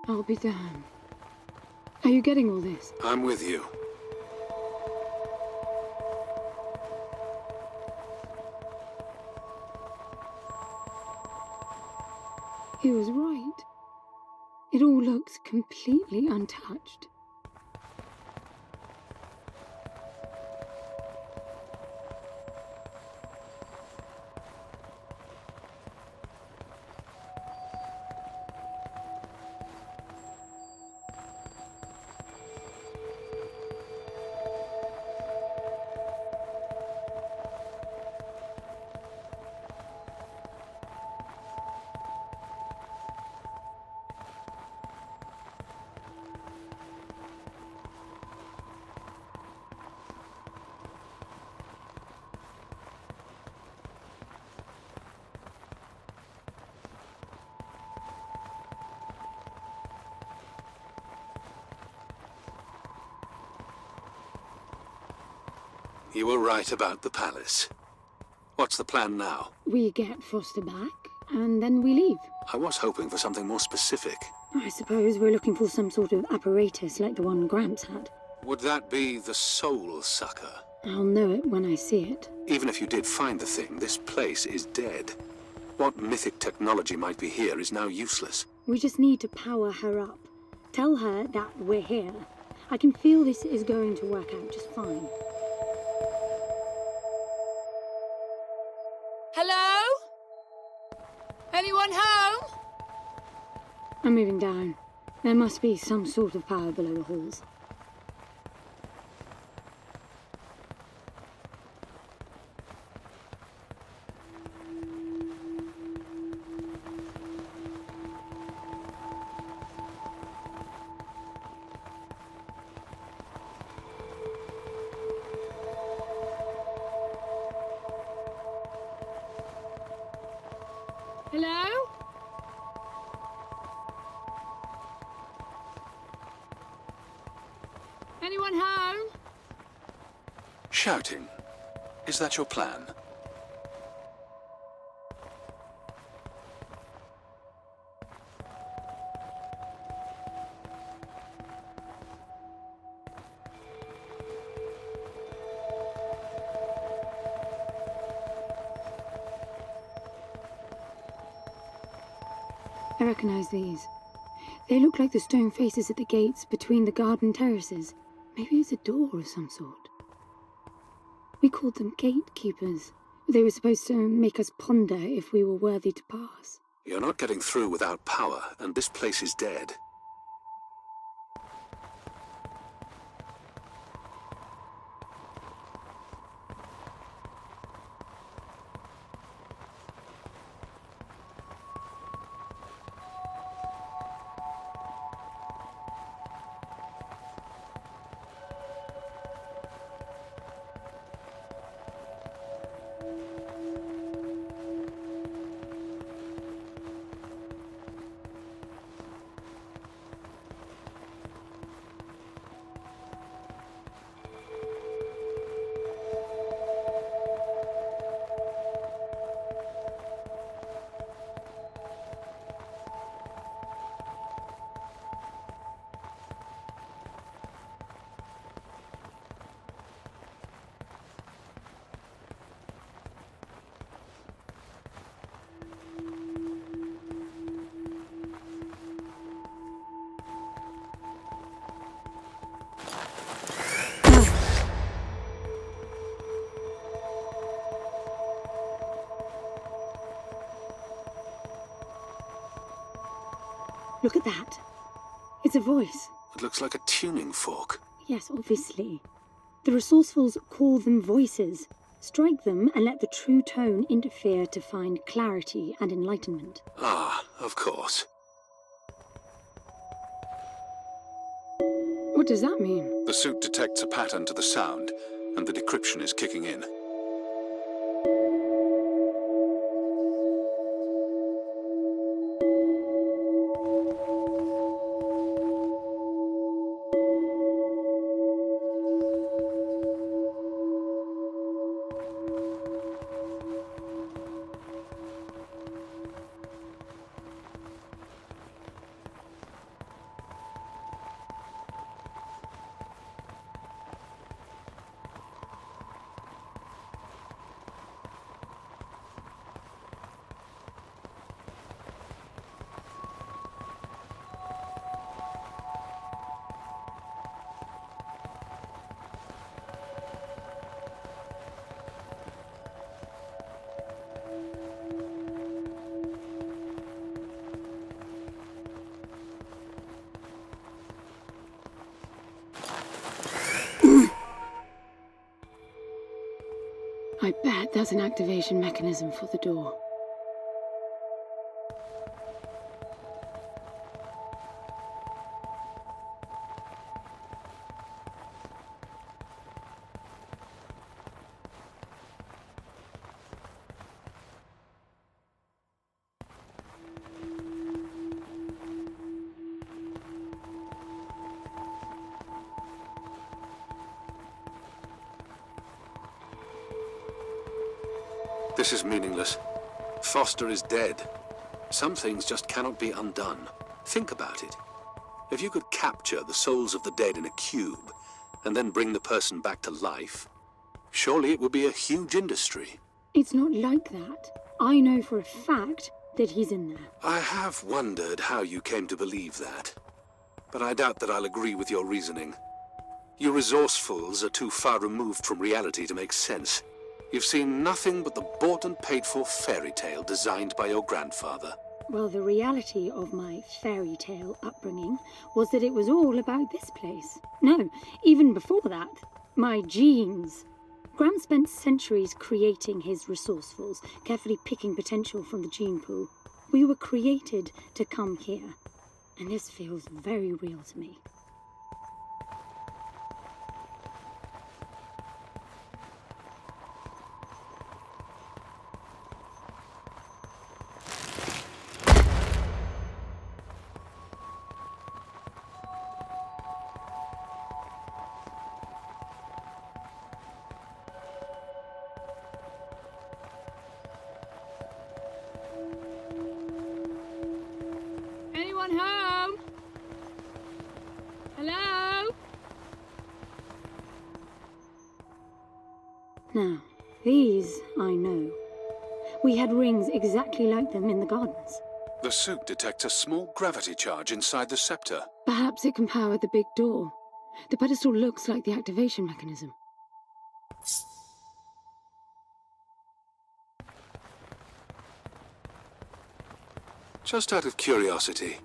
I'll be damned. Are you getting all this? I'm with you. He was right. It all looks completely untouched. You were right about the palace. What's the plan now? We get Foster back, and then we leave. I was hoping for something more specific. I suppose we're looking for some sort of apparatus like the one Gramps had. Would that be the Soul Sucker? I'll know it when I see it. Even if you did find the thing, this place is dead. What mythic technology might be here is now useless. We just need to power her up. Tell her that we're here. I can feel this is going to work out just fine. Hello? Anyone home? I'm moving down. There must be some sort of power below the halls. Hello? Anyone home? Shouting. Is that your plan? I recognize these. They look like the stone faces at the gates between the garden terraces. Maybe it's a door of some sort. We called them gatekeepers. They were supposed to make us ponder if we were worthy to pass. You're not getting through without power, and this place is dead. Look at that. It's a voice. It looks like a tuning fork. Yes, obviously. The resourcefuls call them voices. Strike them and let the true tone interfere to find clarity and enlightenment. Ah, of course. What does that mean? The suit detects a pattern to the sound, and the decryption is kicking in. That's an activation mechanism for the door. This is meaningless. Foster is dead. Some things just cannot be undone. Think about it. If you could capture the souls of the dead in a cube, and then bring the person back to life, surely it would be a huge industry. It's not like that. I know for a fact that he's in there. I have wondered how you came to believe that, but I doubt that I'll agree with your reasoning. You resourcefuls are too far removed from reality to make sense. You've seen nothing but the bought and paid for fairy tale designed by your grandfather. Well, the reality of my fairy tale upbringing was that it was all about this place. No, even before that, my genes. Gram spent centuries creating his resourcefuls, carefully picking potential from the gene pool. We were created to come here, and this feels very real to me. Anyone home? Hello? Now, these I know. We had rings exactly like them in the gardens. The suit detects a small gravity charge inside the scepter. Perhaps it can power the big door. The pedestal looks like the activation mechanism. Just out of curiosity,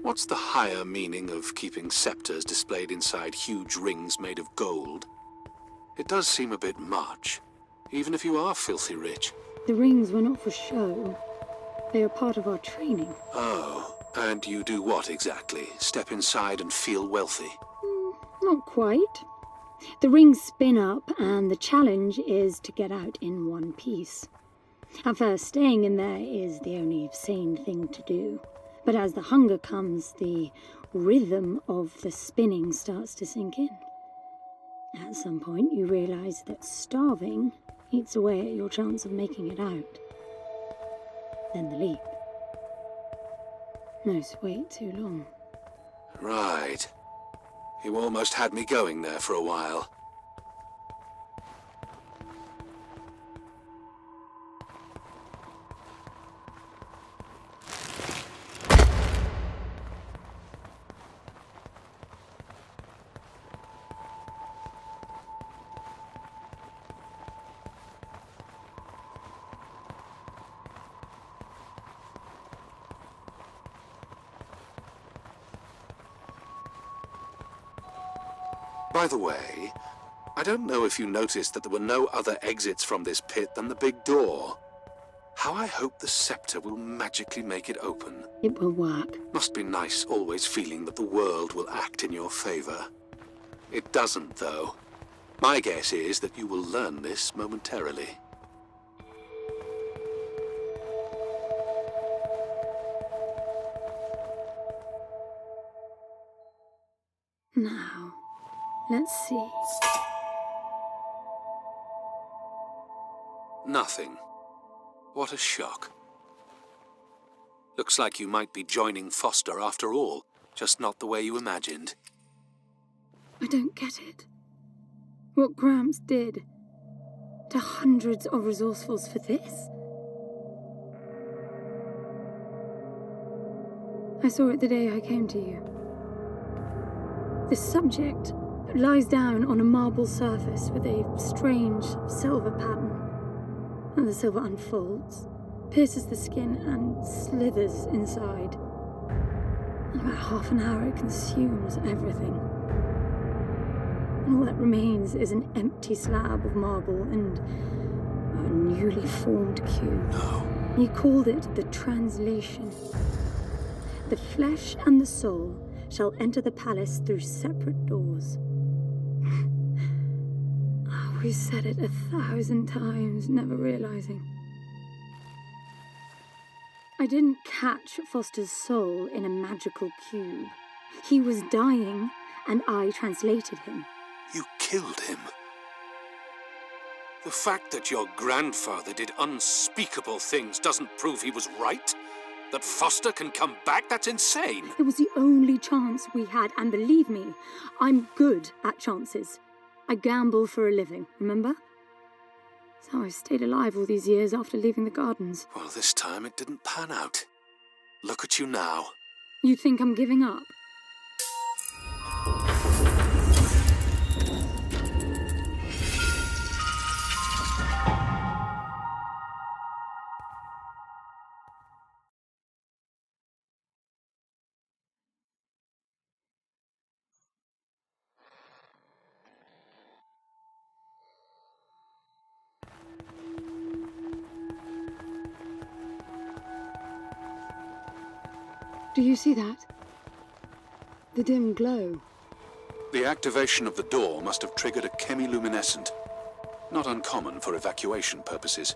what's the higher meaning of keeping scepters displayed inside huge rings made of gold? It does seem a bit much, even if you are filthy rich. The rings were not for show. They are part of our training. Oh, and you do what exactly? Step inside and feel wealthy? Not quite. The rings spin up, and the challenge is to get out in one piece. At first, staying in there is the only sane thing to do. But as the hunger comes, the rhythm of the spinning starts to sink in. At some point, you realize that starving eats away at your chance of making it out. Then the leap. No, wait too long. Right. You almost had me going there for a while. By the way, I don't know if you noticed that there were no other exits from this pit than the big door. How I hope the scepter will magically make it open. It will work. Must be nice always feeling that the world will act in your favor. It doesn't, though. My guess is that you will learn this momentarily. Now, let's see. Nothing. What a shock. Looks like you might be joining Foster after all, just not the way you imagined. I don't get it. What Gramps did to hundreds of resourcefuls for this? I saw it the day I came to you. The subject lies down on a marble surface with a strange silver pattern. And the silver unfolds, pierces the skin, and slithers inside. In about half an hour, it consumes everything. And all that remains is an empty slab of marble, and a newly formed cube. No. He called it the translation. The flesh and the soul shall enter the palace through separate doors. We said it 1,000 times, never realizing. I didn't catch Foster's soul in a magical cube. He was dying, and I translated him. You killed him. The fact that your grandfather did unspeakable things doesn't prove he was right? That Foster can come back? That's insane! It was the only chance we had, and believe me, I'm good at chances. I gamble for a living, remember? That's how I stayed alive all these years after leaving the gardens. Well, this time it didn't pan out. Look at you now. You think I'm giving up? Do you see that? The dim glow. The activation of the door must have triggered a chemiluminescent. Not uncommon for evacuation purposes.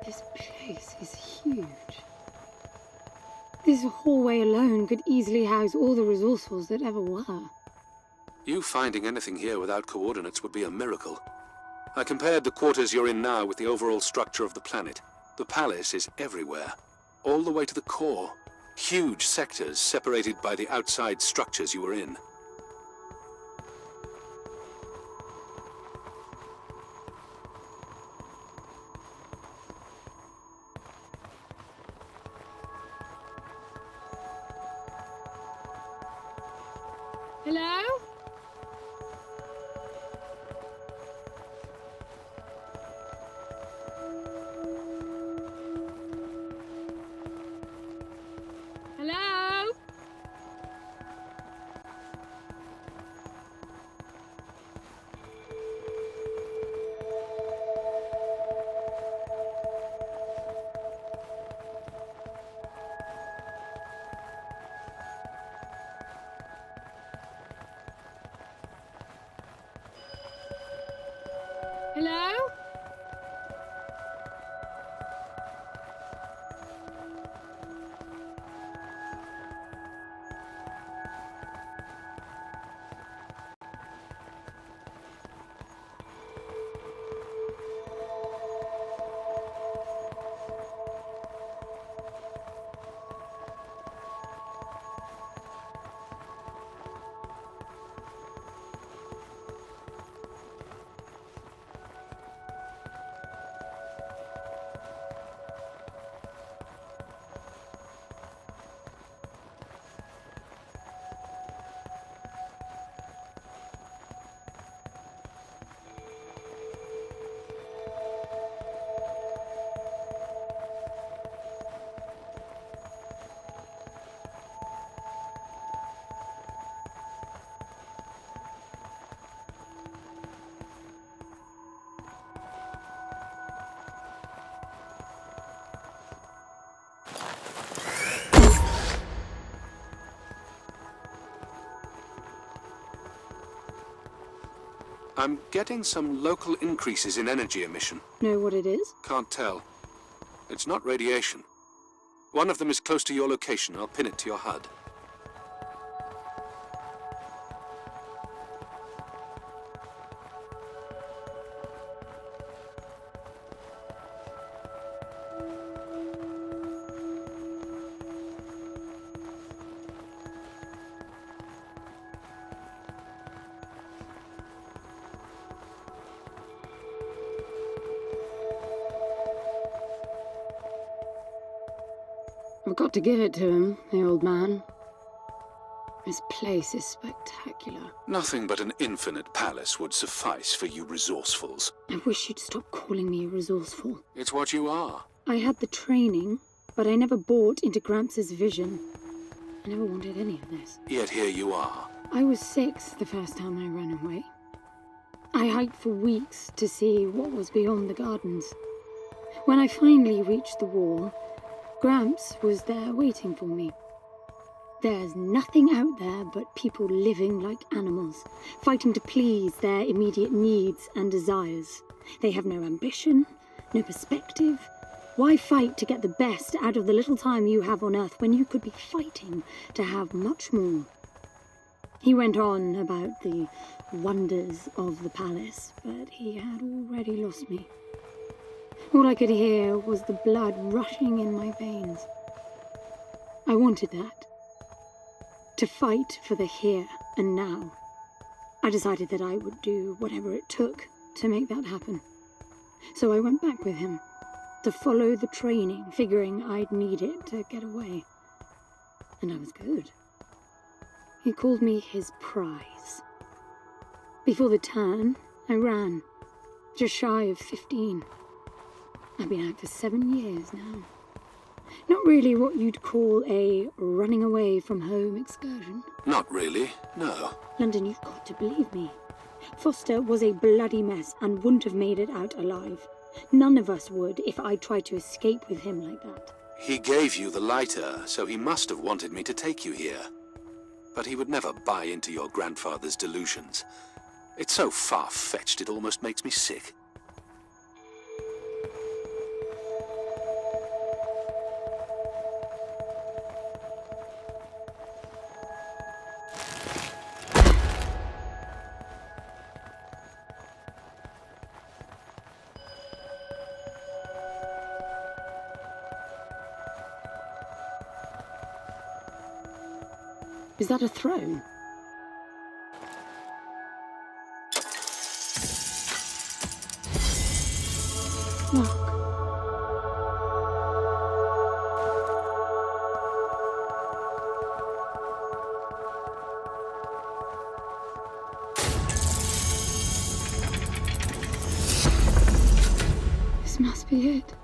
This place is huge. This hallway alone could easily house all the resourcefuls that ever were. You finding anything here without coordinates would be a miracle. I compared the quarters you're in now with the overall structure of the planet. The palace is everywhere, all the way to the core. Huge sectors separated by the outside structures you were in. Hello? Hello? Hello? I'm getting some local increases in energy emission. Know what it is? Can't tell. It's not radiation. One of them is close to your location. I'll pin it to your HUD. I've got to give it to him, the old man. This place is spectacular. Nothing but an infinite palace would suffice for you resourcefuls. I wish you'd stop calling me resourceful. It's what you are. I had the training, but I never bought into Gramps' vision. I never wanted any of this. Yet here you are. I was 6 the first time I ran away. I hiked for weeks to see what was beyond the gardens. When I finally reached the wall, Gramps was there waiting for me. There's nothing out there but people living like animals, fighting to please their immediate needs and desires. They have no ambition, no perspective. Why fight to get the best out of the little time you have on Earth when you could be fighting to have much more? He went on about the wonders of the palace, but he had already lost me. All I could hear was the blood rushing in my veins. I wanted that. To fight for the here and now. I decided that I would do whatever it took to make that happen. So I went back with him, to follow the training, figuring I'd need it to get away. And I was good. He called me his prize. Before the turn, I ran, just shy of 15. I've been out for 7 years now. Not really what you'd call a running away from home excursion. Not really, no. London, you've got to believe me. Foster was a bloody mess and wouldn't have made it out alive. None of us would if I tried to escape with him like that. He gave you the lighter, so he must have wanted me to take you here. But he would never buy into your grandfather's delusions. It's so far-fetched it almost makes me sick. Is that a throne? Look. This must be it.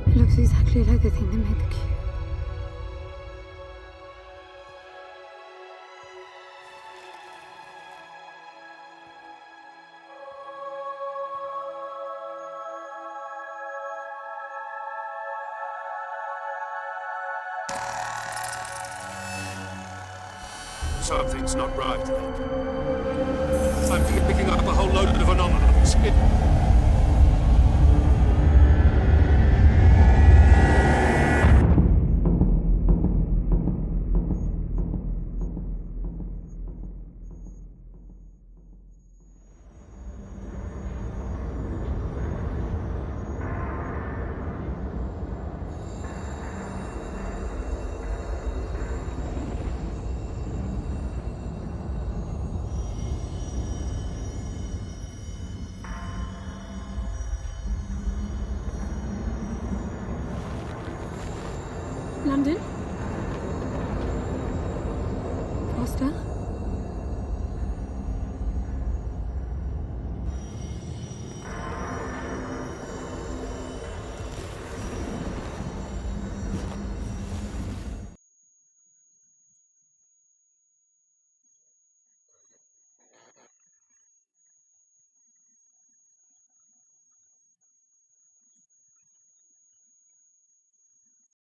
It looks exactly like the thing that made the cube. Something's not right. I'm picking up a whole load of anomalies. London?